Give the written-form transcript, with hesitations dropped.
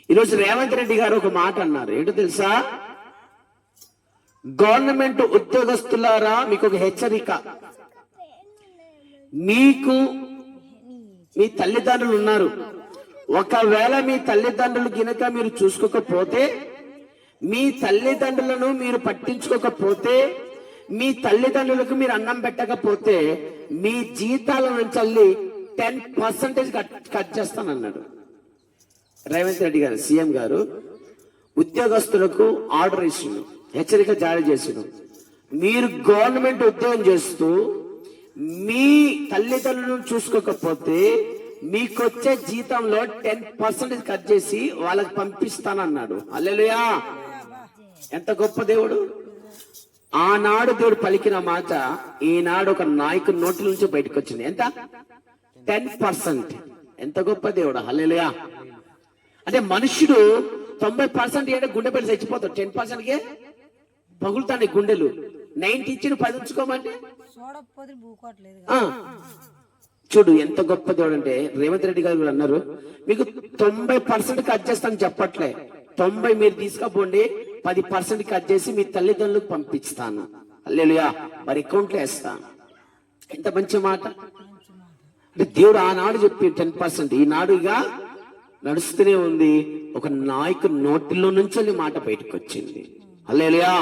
ఈరోజు రేవంత్ రెడ్డి గారు ఒక మాట అన్నారు. ఏంటో తెలుసా? గవర్నమెంట్ ఉద్యోగస్తులారా, మీకు ఒక హెచ్చరిక. మీకు మీ తల్లిదండ్రులు ఉన్నారు. ఒకవేళ మీ తల్లిదండ్రులు గినక మీరు చూసుకోకపోతే, మీ తల్లిదండ్రులను మీరు పట్టించుకోకపోతే, మీ తల్లిదండ్రులకు మీరు అన్నం పెట్టకపోతే, మీ జీతాల నుంచి 10% కట్ చేస్తానన్నాడు రేవంత్ రెడ్డి గారు. సీఎం గారు ఉద్యోగస్తులకు ఆర్డర్ ఇచ్చిండు, హెచ్చరిక జారీ చేసిండు. మీరు గవర్నమెంట్ ఉద్యోగం చేస్తూ మీ తల్లిదండ్రులను చూసుకోకపోతే మీకొచ్చే జీతంలో 10% కట్ చేసి వాళ్ళకి పంపిస్తానన్నాడు. హల్లెలూయా! ఎంత గొప్ప దేవుడు! ఆనాడు దేవుడు పలికిన మాట ఈనాడు ఒక నాయకుడి నోటి నుంచి బయటకు వచ్చింది. ఎంత? 10%. ఎంత గొప్ప దేవుడు! హల్లెలూయా! అంటే మనుషుడు 90% ఏంటో గుండె పెట్టి చచ్చిపోతాడు. 10%కే పగులుతాడు గుండెలు. 90 ఇచ్చి 10 ఉంచుకోమంటే చూడు ఎంత గొప్ప దేవుడు అంటే. రేవంత్ రెడ్డి గారు కూడా అన్నారు, మీకు 90% కట్ చేస్తాను చెప్పట్లే, 90 మీరు తీసుకపోండి, 10% కట్ చేసి మీ తల్లిదండ్రులకు పంపిస్తాను. హల్లెలూయా! మరి అకౌంట్లో వేస్తాను. ఎంత మంచి మాట! అంటే దేవుడు ఆనాడు చెప్పి 10%, ఈనాడు ఇక నడుస్తూనే ఉంది. ఒక నాయకుడి నోటిలో నుంచి మాట బయటకు వచ్చింది. హల్లెలూయా!